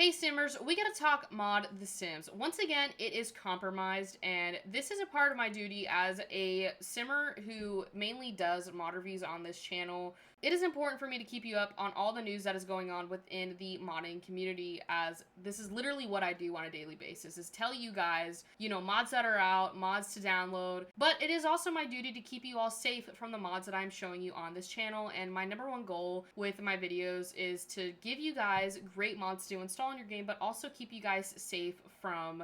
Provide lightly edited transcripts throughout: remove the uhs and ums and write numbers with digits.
Hey Simmers, we gotta talk Mod The Sims. Once again, it is compromised, and this is a part of my duty as a Simmer who mainly does mod reviews on this channel. It is important for me to keep you up on all the news that is going on within the modding community, as this is literally what I do on a daily basis, is tell you guys, mods that are out, mods to download, but it is also my duty to keep you all safe from the mods that I'm showing you on this channel, and my number one goal with my videos is to give you guys great mods to install in your game, but also keep you guys safe from,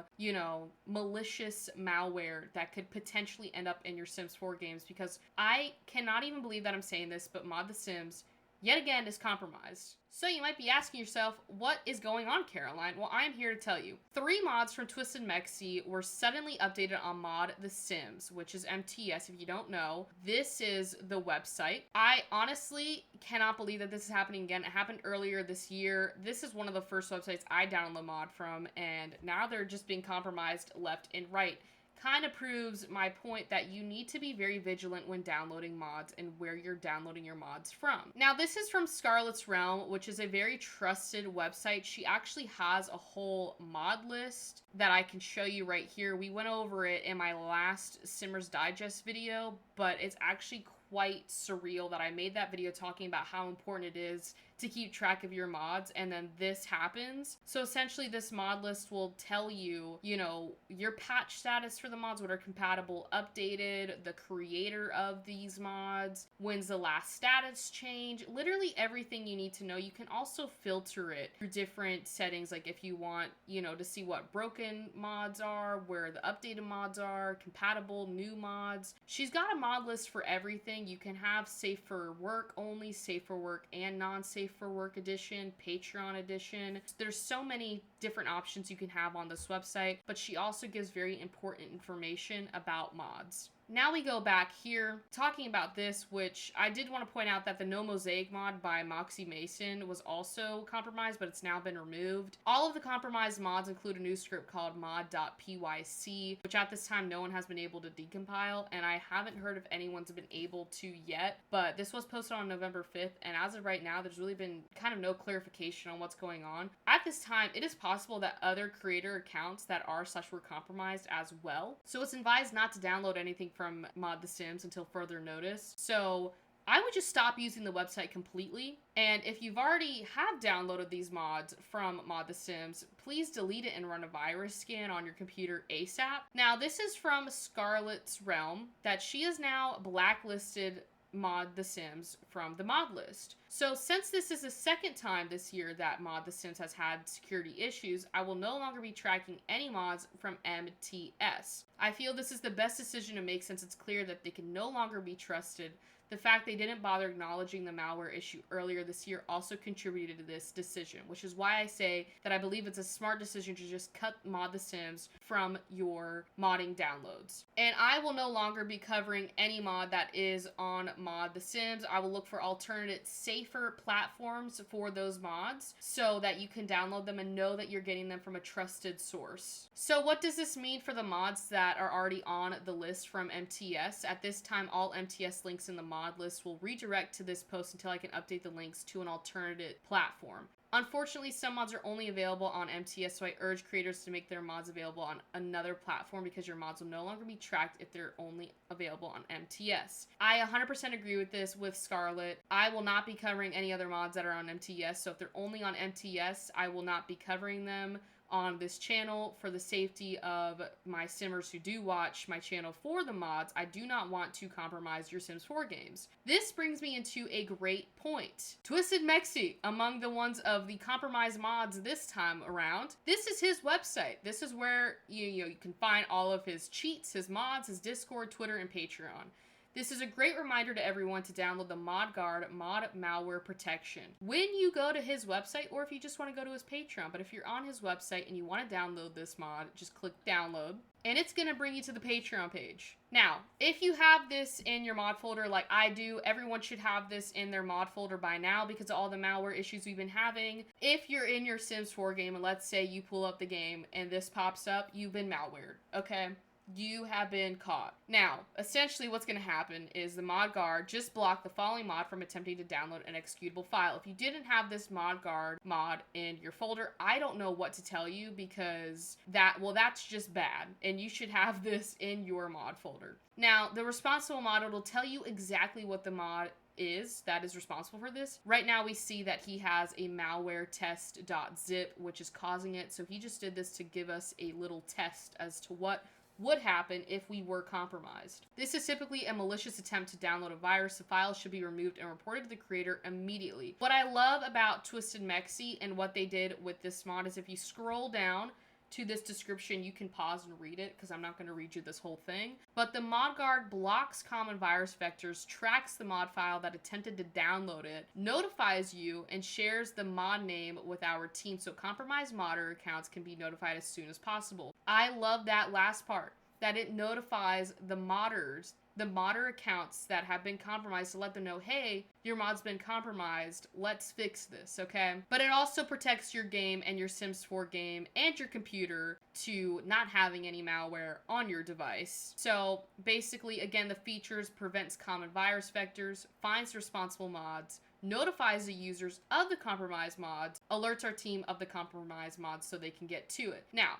malicious malware that could potentially end up in your Sims 4 games, because I cannot even believe that I'm saying this, but Mod The Sims, yet again, is compromised. So you might be asking yourself, what is going on, Caroline? Well, I'm here to tell you. 3 mods from Twisted Mexi were suddenly updated on Mod The Sims, which is MTS if you don't know. This is the website. I honestly cannot believe that this is happening again. It happened earlier this year. This is one of the first websites I downloaded mod from, and now they're just being compromised left and right. Kind of proves my point that you need to be very vigilant when downloading mods and where you're downloading your mods from. Now, this is from Scarlett's Realm, which is a very trusted website. She actually has a whole mod list that I can show you right here. We went over it in my last Simmers Digest video, but it's actually quite surreal that I made that video talking about how important it is to keep track of your mods, and then this happens. So essentially this mod list will tell you, your patch status for the mods, what are compatible, updated, the creator of these mods, when's the last status change, literally everything you need to know. You can also filter it through different settings, like if you want, to see what broken mods are, where the updated mods are, compatible, new mods. She's got a mod list for everything. You can have safe for work only, safe for work and non-safe for work edition, Patreon edition. There's so many different options you can have on this website, but she also gives very important information about mods. Now we go back here, talking about this, which I did want to point out that the No Mosaic mod by Moxie Mason was also compromised, but it's now been removed. All of the compromised mods include a new script called mod.pyc, which at this time no one has been able to decompile, and I haven't heard if anyone's been able to yet, but this was posted on November 5th, and as of right now, there's really been kind of no clarification on what's going on. At this time, it is possible that other creator accounts that are/were compromised as well, so it's advised not to download anything from Mod The Sims until further notice. So I would just stop using the website completely. And if you've already have downloaded these mods from Mod The Sims, please delete it and run a virus scan on your computer ASAP. Now, this is from Scarlett's Realm, that she is now blacklisted Mod The Sims from the mod list. So since this is the second time this year that Mod The Sims has had security issues, I will no longer be tracking any mods from MTS. I feel this is the best decision to make since it's clear that they can no longer be trusted. The fact they didn't bother acknowledging the malware issue earlier this year also contributed to this decision, which is why I say that I believe it's a smart decision to just cut Mod The Sims from your modding downloads. And I will no longer be covering any mod that is on Mod The Sims. I will look for alternate, safer platforms for those mods so that you can download them and know that you're getting them from a trusted source. So what does this mean for the mods that are already on the list from MTS? At this time, all MTS links in the mod list will redirect to this post until I can update the links to an alternative platform. Unfortunately, some mods are only available on MTS, so I urge creators to make their mods available on another platform because your mods will no longer be tracked if they're only available on MTS. I 100% agree with this with Scarlett. I will not be covering any other mods that are on MTS, so if they're only on MTS, I will not be covering them on this channel for the safety of my Simmers who do watch my channel for the mods. I do not want to compromise your Sims 4 games. This brings me into a great point. Twisted Mexi, among the ones of the compromised mods this time around. This is his website. This is where you can find all of his cheats, his mods, his Discord, Twitter, and Patreon. This is a great reminder to everyone to download the ModGuard mod malware protection when you go to his website, or if you just want to go to his Patreon. But if you're on his website and you want to download this mod, just click download and it's going to bring you to the Patreon page. Now, if you have this in your mod folder like I do, everyone should have this in their mod folder by now because of all the malware issues we've been having. If you're in your Sims 4 game and let's say you pull up the game and this pops up, you've been malwared, okay? you have been caught. Now, essentially what's going to happen is the mod guard just blocked the following mod from attempting to download an executable file. If you didn't have this mod guard mod in your folder, I don't know what to tell you, because that's just bad, and you should have this in your mod folder. Now, the responsible mod, it'll tell you exactly what the mod is that is responsible for this. Right now we see that he has a malware test.zip, which is causing it. So he just did this to give us a little test as to what would happen if we were compromised. This is typically a malicious attempt to download a virus. The file should be removed and reported to the creator immediately. What I love about Twisted Mexi and what they did with this mod is if you scroll down to this description, you can pause and read it, because I'm not going to read you this whole thing. But the mod guard blocks common virus vectors, tracks the mod file that attempted to download it, notifies you, and shares the mod name with our team, so compromised modder accounts can be notified as soon as possible. I love that last part, that it notifies the modders, the modder accounts that have been compromised, to let them know, hey, your mod's been compromised, let's fix this, okay? But it also protects your game and your Sims 4 game and your computer to not having any malware on your device. So basically, again, the features prevents common virus vectors, finds responsible mods, notifies the users of the compromised mods, alerts our team of the compromised mods so they can get to it. Now,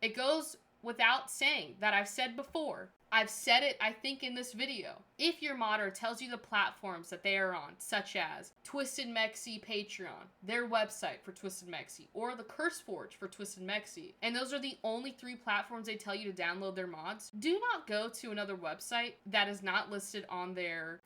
it goes without saying that I've said before, I've said it, I think, in this video. If your modder tells you the platforms that they are on, such as Twisted Mexi Patreon, their website for Twisted Mexi, or the CurseForge for Twisted Mexi, and those are the only 3 platforms they tell you to download their mods, do not go to another website that is not listed on their,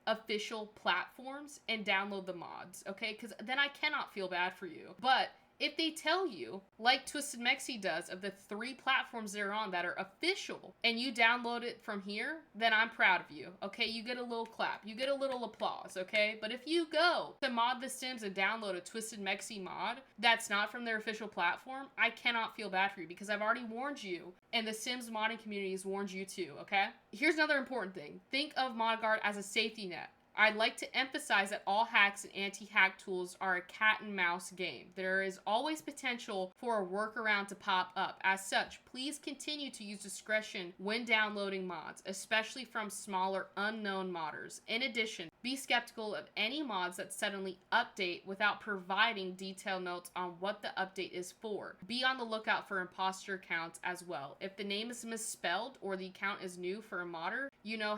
official platforms and download the mods, okay? Because then I cannot feel bad for you. But if they tell you, like Twisted Mexi does, of the 3 platforms they're on that are official, and you download it from here, then I'm proud of you, okay? You get a little clap. You get a little applause, okay? But if you go to Mod The Sims and download a Twisted Mexi mod that's not from their official platform, I cannot feel bad for you, because I've already warned you, and the Sims modding community has warned you too, okay? Here's another important thing. Think of ModGuard as a safety net. I'd like to emphasize that all hacks and anti-hack tools are a cat and mouse game. There is always potential for a workaround to pop up. As such, please continue to use discretion when downloading mods, especially from smaller unknown modders. In addition, be skeptical of any mods that suddenly update without providing detailed notes on what the update is for. Be on the lookout for imposter accounts as well. If the name is misspelled or the account is new for a modder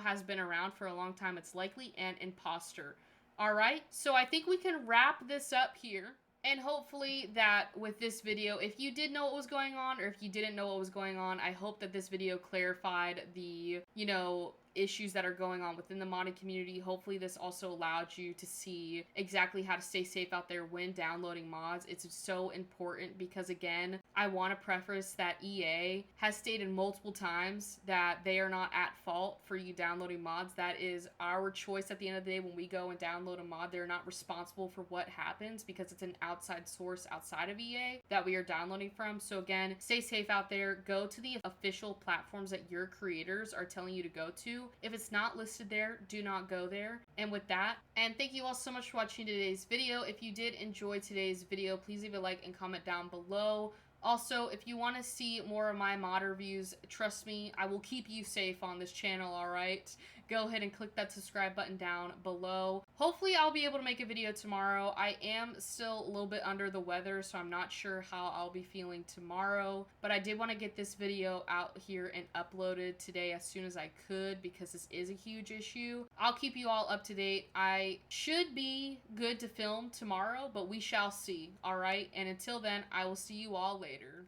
has been around for a long time, it's likely an imposter. Alright, so I think we can wrap this up here. And hopefully that with this video, if you did know what was going on, or if you didn't know what was going on, I hope that this video clarified the, issues that are going on within the modding community. Hopefully this also allowed you to see exactly how to stay safe out there when downloading mods. It's so important because, again, I want to preface that EA has stated multiple times that they are not at fault for you downloading mods. That is our choice at the end of the day. When we go and download a mod, they're not responsible for what happens because it's an outside source outside of EA that we are downloading from. So again, stay safe out there. Go to the official platforms that your creators are telling you to go to. If it's not listed there, do not go there. And with that, and thank you all so much for watching today's video. If you did enjoy today's video, please leave a like and comment down below. Also, if you want to see more of my mod reviews, trust me, I will keep you safe on this channel, alright? Go ahead and click that subscribe button down below. Hopefully, I'll be able to make a video tomorrow. I am still a little bit under the weather, so I'm not sure how I'll be feeling tomorrow. But I did want to get this video out here and uploaded today as soon as I could because this is a huge issue. I'll keep you all up to date. I should be good to film tomorrow, but we shall see, alright? And until then, I will see you all later.